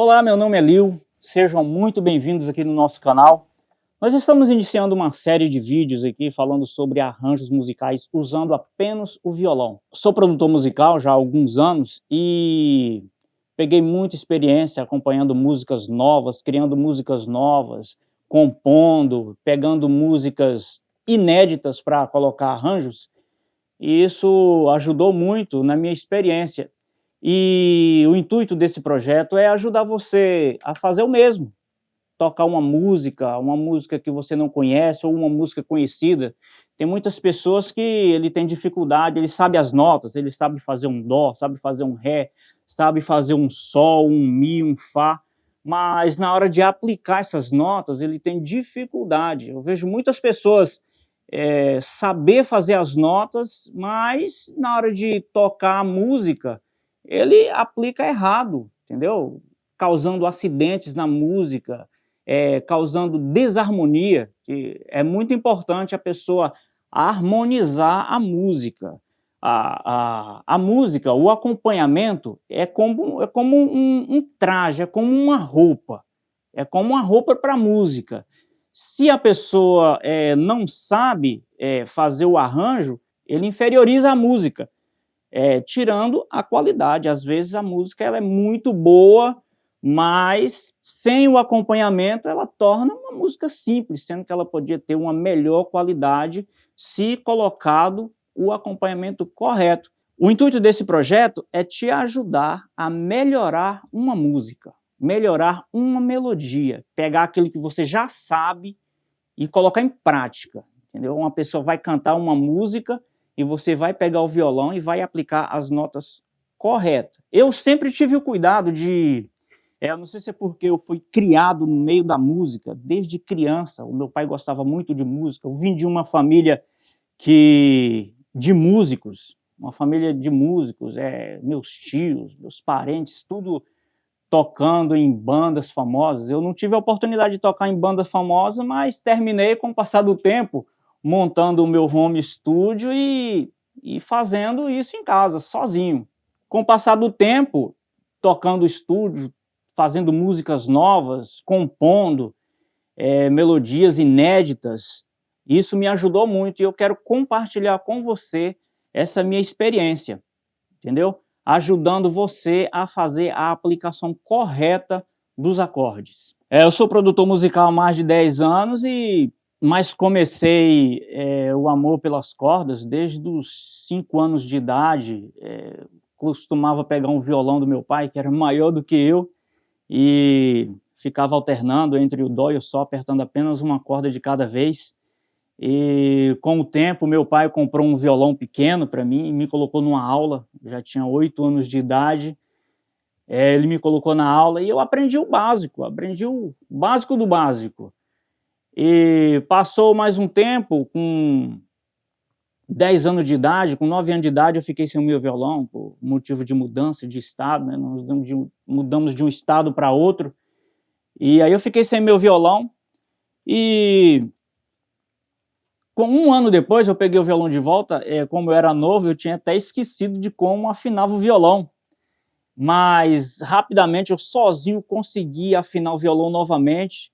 Olá, meu nome é Lil, sejam muito bem-vindos aqui no nosso canal. Nós estamos iniciando uma série de vídeos aqui falando sobre arranjos musicais usando apenas o violão. Sou produtor musical já há alguns anos e peguei muita experiência acompanhando músicas novas, criando músicas novas, compondo, pegando músicas inéditas para colocar arranjos, e isso ajudou muito na minha experiência. E o intuito desse projeto é ajudar você a fazer o mesmo, tocar uma música que você não conhece ou uma música conhecida. Tem muitas pessoas que ele tem dificuldade, ele sabe as notas, ele sabe fazer um dó, sabe fazer um ré, sabe fazer um sol, um mi, um fá, mas na hora de aplicar essas notas ele tem dificuldade. Eu vejo muitas pessoas saber fazer as notas, mas na hora de tocar a música ele aplica errado, entendeu? Causando acidentes na música, causando desarmonia. Que é muito importante a pessoa harmonizar a música. A música, o acompanhamento é como um traje, é como uma roupa. É como uma roupa para a música. Se a pessoa não sabe fazer o arranjo, ele inferioriza a música. Tirando a qualidade. Às vezes a música ela é muito boa, mas sem o acompanhamento ela torna uma música simples, sendo que ela podia ter uma melhor qualidade se colocado o acompanhamento correto. O intuito desse projeto é te ajudar a melhorar uma música, melhorar uma melodia, pegar aquilo que você já sabe e colocar em prática, entendeu? Uma pessoa vai cantar uma música e você vai pegar o violão e vai aplicar as notas corretas. Eu sempre tive o cuidado de... eu não sei se é porque eu fui criado no meio da música, desde criança. O meu pai gostava muito de música. Eu vim de uma família de músicos, uma família de músicos, meus tios, meus parentes, tudo tocando em bandas famosas. Eu não tive a oportunidade de tocar em bandas famosas, mas terminei, com o passar do tempo, montando o meu home studio e fazendo isso em casa, sozinho. Com o passar do tempo, tocando estúdio, fazendo músicas novas, compondo melodias inéditas, isso me ajudou muito e eu quero compartilhar com você essa minha experiência, entendeu? Ajudando você a fazer a aplicação correta dos acordes. Eu sou produtor musical há mais de 10 anos, mas comecei o amor pelas cordas desde os 5 anos de idade. Costumava pegar um violão do meu pai, que era maior do que eu, e ficava alternando entre o dó e o sol, apertando apenas uma corda de cada vez. E com o tempo, meu pai comprou um violão pequeno para mim e me colocou numa aula. Já tinha 8 anos de idade. Ele me colocou na aula e eu aprendi o básico do básico. E passou mais um tempo, com 10 anos de idade, com 9 anos de idade, eu fiquei sem o meu violão, por motivo de mudança de estado, né? Nós mudamos de um estado para outro, e aí eu fiquei sem meu violão, e com 1 ano depois eu peguei o violão de volta. Como eu era novo, eu tinha até esquecido de como afinava o violão, mas rapidamente eu sozinho consegui afinar o violão novamente.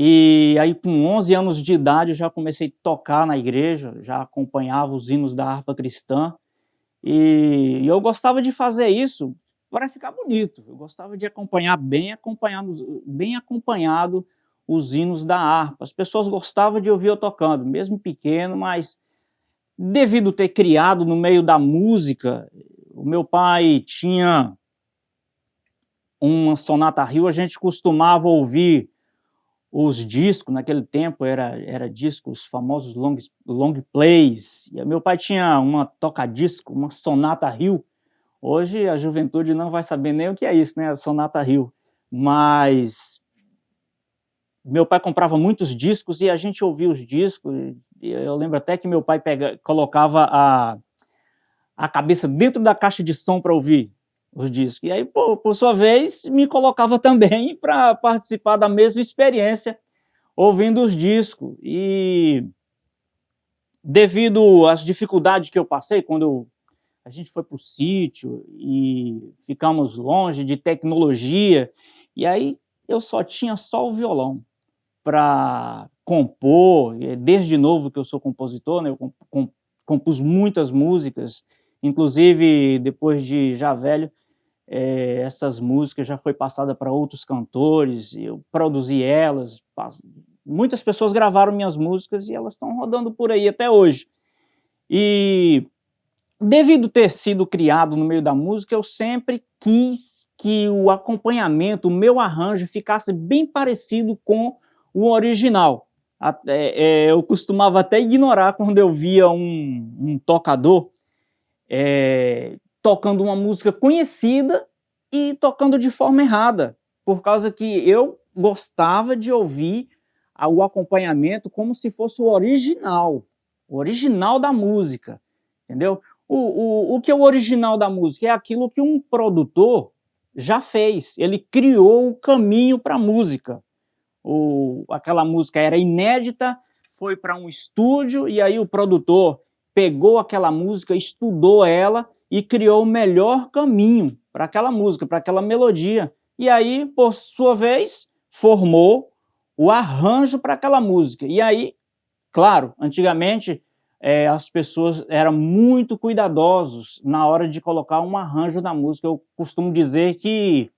E aí com 11 anos de idade eu já comecei a tocar na igreja, já acompanhava os hinos da harpa cristã, e eu gostava de fazer isso para ficar bonito. Eu gostava de acompanhar bem acompanhado os hinos da harpa. As pessoas gostavam de ouvir eu tocando, mesmo pequeno, mas devido ter criado no meio da música, o meu pai tinha uma Sonata Hill, a gente costumava ouvir os discos. Naquele tempo era discos, famosos long plays, e meu pai tinha uma toca-disco, uma Sonata Hill. Hoje a juventude não vai saber nem o que é isso, né, a Sonata Hill, mas meu pai comprava muitos discos e a gente ouvia os discos. Eu lembro até que meu pai colocava a cabeça dentro da caixa de som para ouvir os discos, e aí, por sua vez, me colocava também para participar da mesma experiência, ouvindo os discos. E devido às dificuldades que eu passei, quando a gente foi para o sítio e ficamos longe de tecnologia, E aí eu só tinha só o violão para compor, desde novo que eu sou compositor, né, eu compus muitas músicas, inclusive depois de já velho, essas músicas já foi passada para outros cantores, eu produzi elas, muitas pessoas gravaram minhas músicas e elas estão rodando por aí até hoje. E devido ter sido criado no meio da música, eu sempre quis que o acompanhamento, o meu arranjo, ficasse bem parecido com o original. Eu costumava até ignorar quando eu via um tocador tocando uma música conhecida e tocando de forma errada, por causa que eu gostava de ouvir o acompanhamento como se fosse o original da música, entendeu? O que é o original da música? É aquilo que um produtor já fez, ele criou o caminho para a música. Aquela música era inédita, foi para um estúdio e aí o produtor pegou aquela música, estudou ela e criou o melhor caminho para aquela música, para aquela melodia. E aí, por sua vez, formou o arranjo para aquela música. E aí, claro, antigamente as pessoas eram muito cuidadosos na hora de colocar um arranjo na música. Eu costumo dizer que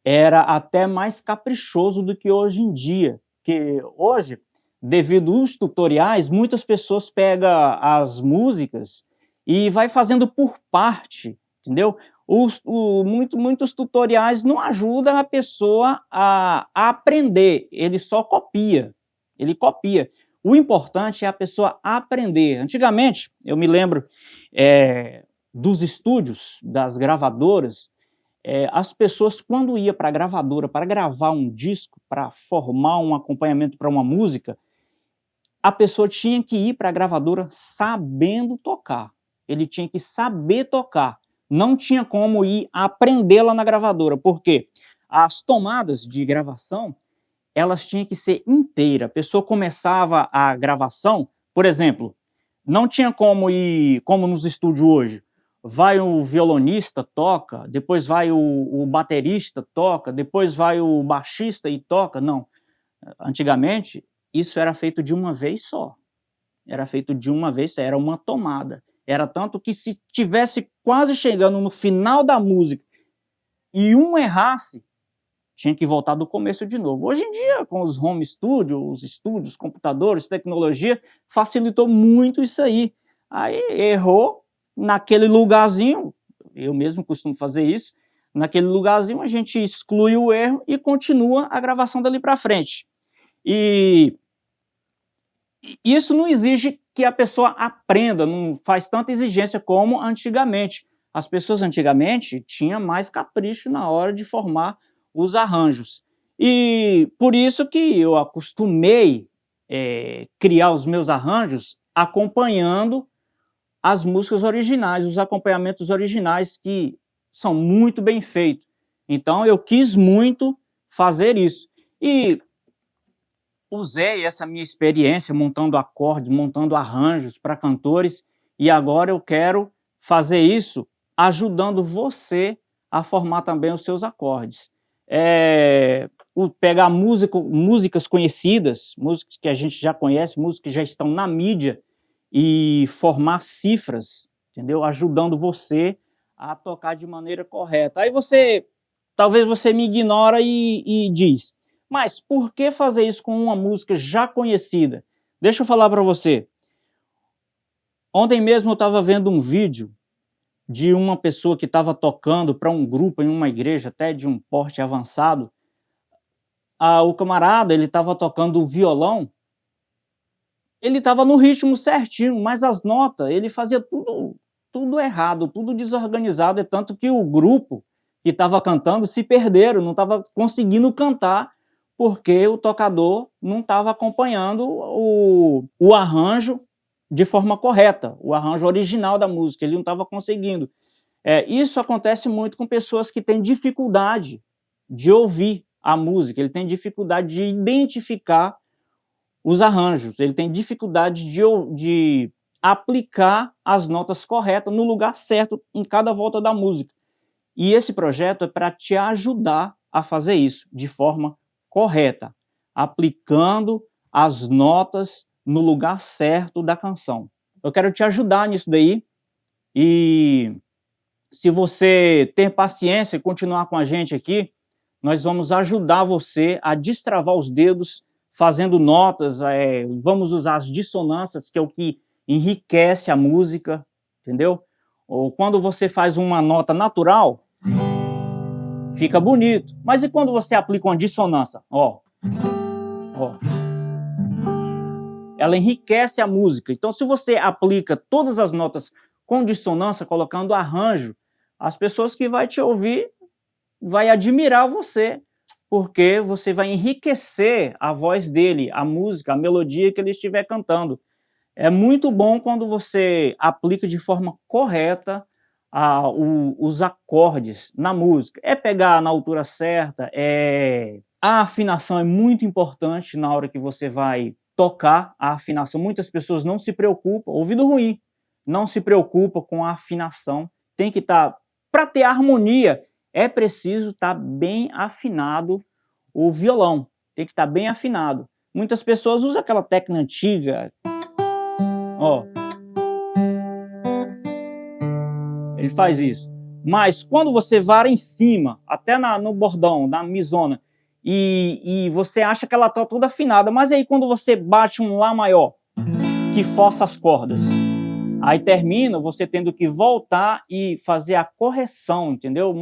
era até mais caprichoso do que hoje em dia, que hoje, devido aos tutoriais, muitas pessoas pegam as músicas e vai fazendo por parte, entendeu? Muitos tutoriais não ajudam a pessoa a aprender, ele só copia, ele copia. O importante é a pessoa aprender. Antigamente, eu me lembro dos estúdios, das gravadoras, as pessoas, quando iam para a gravadora para gravar um disco, para formar um acompanhamento para uma música, a pessoa tinha que ir para a gravadora sabendo tocar. Ele tinha que saber tocar. Não tinha como ir aprender lá na gravadora, porque as tomadas de gravação, elas tinham que ser inteiras. A pessoa começava a gravação, por exemplo, não tinha como ir, como nos estúdios hoje, vai o violonista, toca, depois vai o baterista, toca, depois vai o baixista e toca. Não. Antigamente, isso era feito de uma vez só. Era feito de uma vez só, era uma tomada. Era tanto que se tivesse quase chegando no final da música e um errasse, tinha que voltar do começo de novo. Hoje em dia, com os home studios, os estúdios, computadores, tecnologia, facilitou muito isso aí. Aí errou naquele lugarzinho, eu mesmo costumo fazer isso, naquele lugarzinho a gente exclui o erro e continua a gravação dali para frente. E isso não exige que a pessoa aprenda, não faz tanta exigência como antigamente. As pessoas antigamente tinham mais capricho na hora de formar os arranjos. E por isso que eu acostumei criar os meus arranjos acompanhando as músicas originais, os acompanhamentos originais, que são muito bem feitos. Então eu quis muito fazer isso. E usei essa minha experiência montando acordes, montando arranjos para cantores, e agora eu quero fazer isso ajudando você a formar também os seus acordes. Pegar músicas conhecidas, músicas que a gente já conhece, músicas que já estão na mídia, e formar cifras, entendeu? Ajudando você a tocar de maneira correta. Aí talvez você me ignora e diz, mas por que fazer isso com uma música já conhecida? Deixa eu falar para você. Ontem mesmo eu estava vendo um vídeo de uma pessoa que estava tocando para um grupo em uma igreja, até de um porte avançado. O camarada, ele estava tocando o violão, ele estava no ritmo certinho, mas as notas, ele fazia tudo errado, tudo desorganizado, é tanto que o grupo que estava cantando se perderam, não estava conseguindo cantar, porque o tocador não estava acompanhando o arranjo de forma correta, o arranjo original da música, ele não estava conseguindo. Isso acontece muito com pessoas que têm dificuldade de ouvir a música, ele tem dificuldade de identificar os arranjos, ele tem dificuldade de aplicar as notas corretas no lugar certo em cada volta da música. E esse projeto é para te ajudar a fazer isso de forma correta, aplicando as notas no lugar certo da canção. Eu quero te ajudar nisso daí, e se você ter paciência e continuar com a gente aqui, nós vamos ajudar você a destravar os dedos fazendo notas, vamos usar as dissonâncias, que é o que enriquece a música, entendeu? Ou quando você faz uma nota natural, fica bonito. Mas e quando você aplica uma dissonância? Ó. Ela enriquece a música. Então, se você aplica todas as notas com dissonância, colocando arranjo, as pessoas que vão te ouvir vai admirar você, porque você vai enriquecer a voz dele, a música, a melodia que ele estiver cantando. É muito bom quando você aplica de forma correta os acordes na música. É pegar na altura certa, a afinação é muito importante na hora que você vai tocar a afinação. Muitas pessoas não se preocupam, ouvido ruim, não se preocupa com a afinação. Tem que estar, para ter harmonia, é preciso estar bem afinado o violão, tem que estar bem afinado. Muitas pessoas usam aquela técnica antiga, ó. Ele faz isso. Mas quando você vara em cima, até no bordão, na misona, e você acha que ela está toda afinada, mas aí quando você bate um Lá maior, que força as cordas, aí termina você tendo que voltar e fazer a correção, entendeu?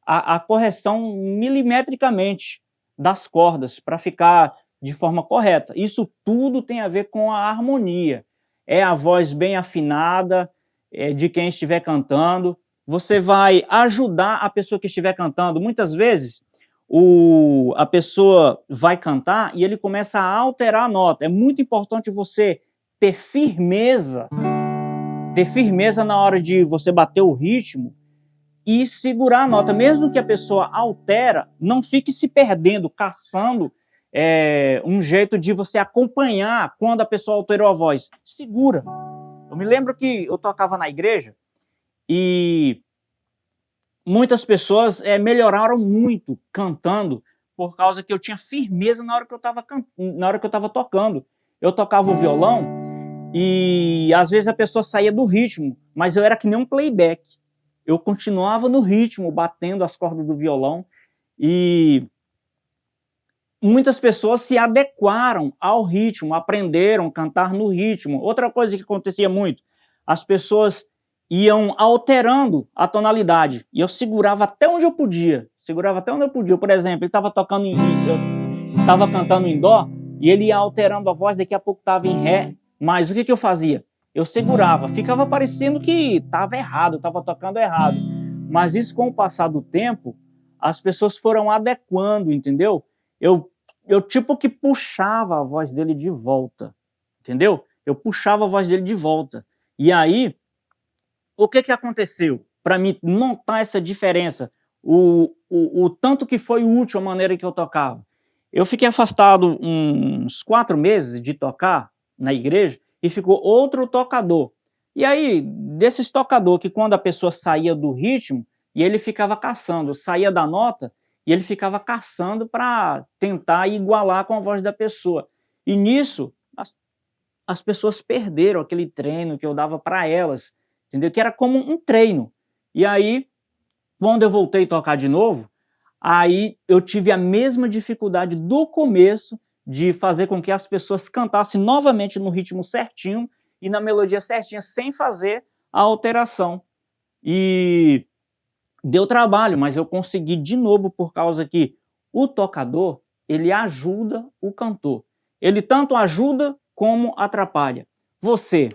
A correção milimetricamente das cordas, para ficar de forma correta. Isso tudo tem a ver com a harmonia. É a voz bem afinada de quem estiver cantando. Você vai ajudar a pessoa que estiver cantando. Muitas vezes a pessoa vai cantar e ele começa a alterar a nota. É muito importante você ter firmeza na hora de você bater o ritmo e segurar a nota. Mesmo que a pessoa altera, não fique se perdendo, caçando um jeito de você acompanhar quando a pessoa alterou a voz. Segura. Eu me lembro que eu tocava na igreja e muitas pessoas melhoraram muito cantando por causa que eu tinha firmeza na hora que eu estava tocando. Eu tocava o violão e às vezes a pessoa saía do ritmo, mas eu era que nem um playback. Eu continuava no ritmo, batendo as cordas do violão, e muitas pessoas se adequaram ao ritmo, aprenderam a cantar no ritmo. Outra coisa que acontecia muito, as pessoas iam alterando a tonalidade, e eu segurava até onde eu podia. Por exemplo, ele estava cantando em dó, e ele ia alterando a voz, daqui a pouco estava em ré, mas o que eu fazia? Eu segurava, ficava parecendo que estava errado, estava tocando errado. Mas isso, com o passar do tempo, as pessoas foram adequando, entendeu? Eu tipo que puxava a voz dele de volta, entendeu? Eu puxava a voz dele de volta. E aí, o que aconteceu? Para mim notar essa diferença, o tanto que foi útil a maneira que eu tocava. Eu fiquei afastado uns 4 meses de tocar na igreja, e ficou outro tocador. E aí, desses tocador que quando a pessoa saía do ritmo, e ele ficava caçando, saía da nota, e ele ficava caçando para tentar igualar com a voz da pessoa. E nisso, as pessoas perderam aquele treino que eu dava para elas, entendeu? Que era como um treino. E aí, quando eu voltei a tocar de novo, aí eu tive a mesma dificuldade do começo, de fazer com que as pessoas cantassem novamente no ritmo certinho e na melodia certinha, sem fazer a alteração. E deu trabalho, mas eu consegui de novo, por causa que o tocador, ele ajuda o cantor. Ele tanto ajuda como atrapalha. Você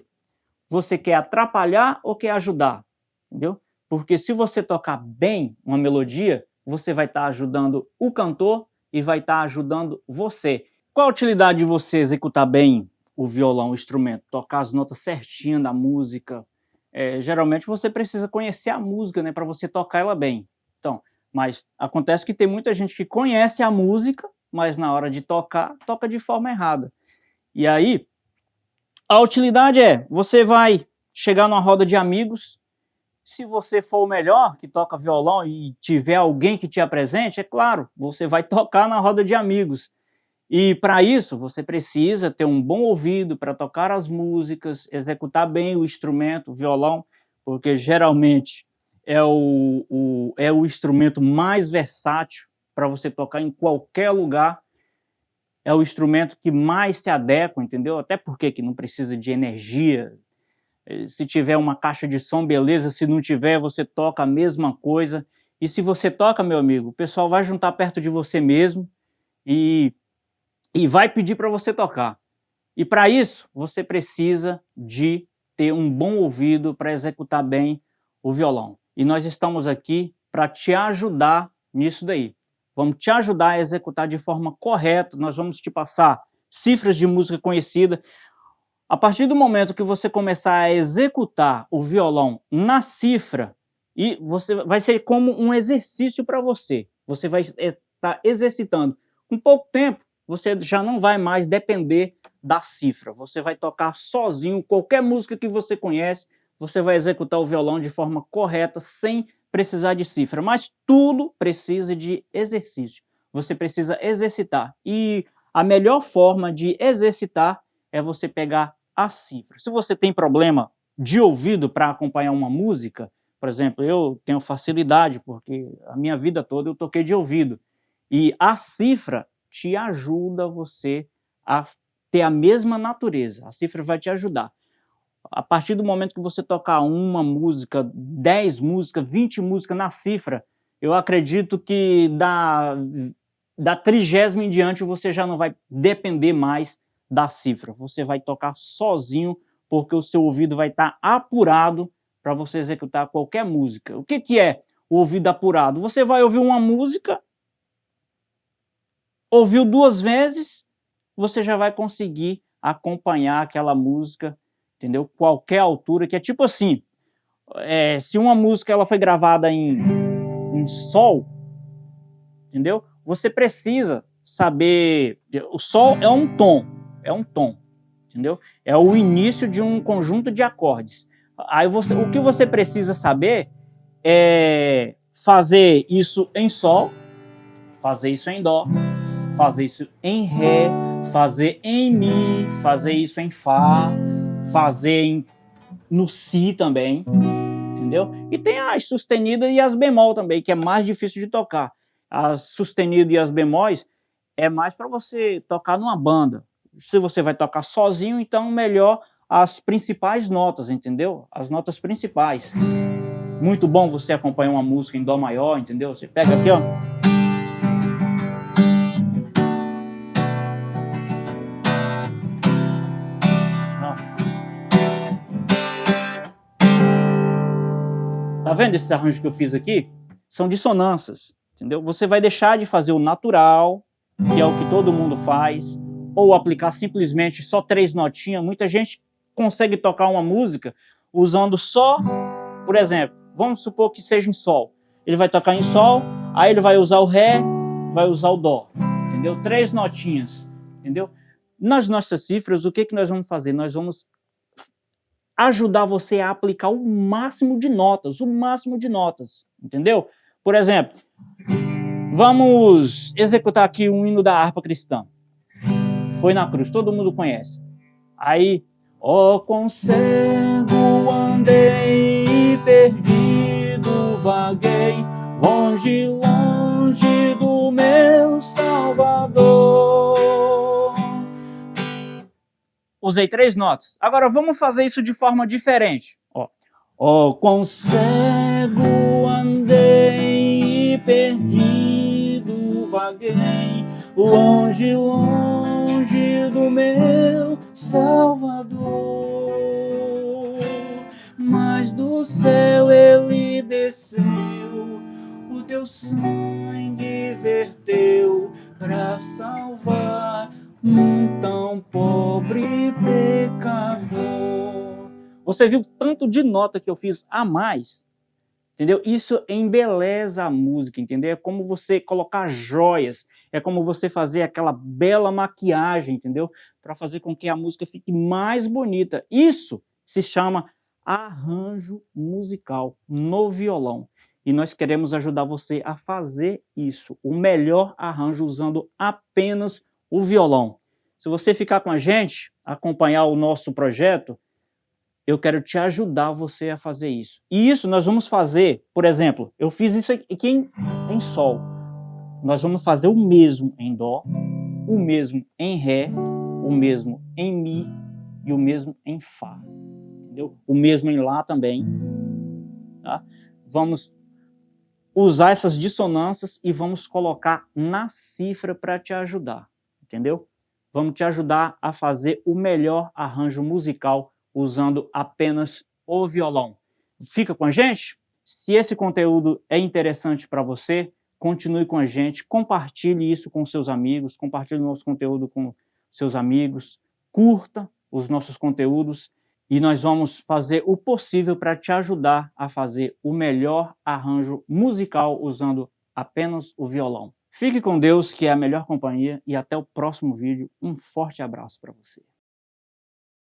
quer atrapalhar ou quer ajudar? Entendeu? Porque se você tocar bem uma melodia, você vai estar ajudando o cantor e vai estar ajudando você. Qual a utilidade de você executar bem o violão, o instrumento? Tocar as notas certinhas da música. Geralmente você precisa conhecer a música, né, para você tocar ela bem. Então, mas acontece que tem muita gente que conhece a música, mas na hora de tocar, toca de forma errada. E aí, a utilidade você vai chegar numa roda de amigos Se você for o melhor que toca violão e tiver alguém que te apresente, é claro, você vai tocar na roda de amigos. E para isso, você precisa ter um bom ouvido para tocar as músicas, executar bem o instrumento, o violão, porque geralmente é o instrumento mais versátil para você tocar em qualquer lugar. É o instrumento que mais se adequa, entendeu? Até porque que não precisa de energia. Se tiver uma caixa de som, beleza. Se não tiver, você toca a mesma coisa. E se você toca, meu amigo, o pessoal vai juntar perto de você mesmo e vai pedir para você tocar. E para isso, você precisa de ter um bom ouvido para executar bem o violão. E nós estamos aqui para te ajudar nisso daí. Vamos te ajudar a executar de forma correta, nós vamos te passar cifras de música conhecida. A partir do momento que você começar a executar o violão na cifra, e você vai ser como um exercício para você. Você vai estar exercitando. Com pouco tempo, você já não vai mais depender da cifra. Você vai tocar sozinho, qualquer música que você conhece, você vai executar o violão de forma correta, sem precisar de cifra. Mas tudo precisa de exercício. Você precisa exercitar. E a melhor forma de exercitar é você pegar a cifra. Se você tem problema de ouvido para acompanhar uma música, por exemplo, eu tenho facilidade, porque a minha vida toda eu toquei de ouvido. E a cifra te ajuda você a ter a mesma natureza. A cifra vai te ajudar. A partir do momento que você tocar uma música, 10 músicas, 20 músicas na cifra, eu acredito que da 30ª em diante você já não vai depender mais da cifra. Você vai tocar sozinho, porque o seu ouvido vai estar apurado para você executar qualquer música. O que é o ouvido apurado? Você vai ouvir uma música, ouviu 2 vezes, você já vai conseguir acompanhar aquela música, entendeu? Qualquer altura, que é tipo assim, se uma música ela foi gravada em sol, entendeu? Você precisa saber, o sol é um tom, entendeu? É o início de um conjunto de acordes. Aí o que você precisa saber é fazer isso em sol, fazer isso em dó, fazer isso em ré, fazer em mi, fazer isso em fá, fazer no si também, entendeu? E tem as sustenidas e as bemol também, que é mais difícil de tocar. As sustenidas e as bemóis é mais para você tocar numa banda. Se você vai tocar sozinho, então melhor as principais notas, entendeu? As notas principais. Muito bom você acompanhar uma música em dó maior, entendeu? Você pega aqui, ó. Tá vendo esses arranjos que eu fiz aqui? São dissonâncias, entendeu? Você vai deixar de fazer o natural, que é o que todo mundo faz, ou aplicar simplesmente só 3 notinhas. Muita gente consegue tocar uma música usando só, por exemplo, vamos supor que seja em sol. Ele vai tocar em sol, aí ele vai usar o ré, vai usar o dó, entendeu? 3 notinhas, entendeu? Nas nossas cifras, o que nós vamos fazer? Nós vamos ajudar você a aplicar o máximo de notas, entendeu? Por exemplo, vamos executar aqui um hino da harpa cristã. Foi na cruz, todo mundo conhece. Aí, ó quão cego andei, perdido vaguei, longe, longe do meu Salvador. Usei 3 notas. Agora vamos fazer isso de forma diferente. Ó quão cego andei, perdido vaguei, longe, longe do meu Salvador. Mas do céu ele desceu, o teu sangue verteu para salvar um tão pobre pecador. Você viu tanto de nota que eu fiz a mais, entendeu? Isso embeleza a música, entendeu? É como você colocar joias, é como você fazer aquela bela maquiagem, entendeu? Para fazer com que a música fique mais bonita. Isso se chama arranjo musical no violão. E nós queremos ajudar você a fazer isso, o melhor arranjo usando apenas o violão. Se você ficar com a gente, acompanhar o nosso projeto, eu quero te ajudar você a fazer isso. E isso nós vamos fazer, por exemplo, eu fiz isso aqui em Sol. Nós vamos fazer o mesmo em Dó, o mesmo em Ré, o mesmo em Mi e o mesmo em Fá. Entendeu? O mesmo em Lá também. Tá? Vamos usar essas dissonâncias e vamos colocar na cifra para te ajudar. Entendeu? Vamos te ajudar a fazer o melhor arranjo musical usando apenas o violão. Fica com a gente? Se esse conteúdo é interessante para você, continue com a gente, compartilhe isso com seus amigos, compartilhe o nosso conteúdo com seus amigos, curta os nossos conteúdos e nós vamos fazer o possível para te ajudar a fazer o melhor arranjo musical usando apenas o violão. Fique com Deus, que é a melhor companhia, e até o próximo vídeo. Um forte abraço para você.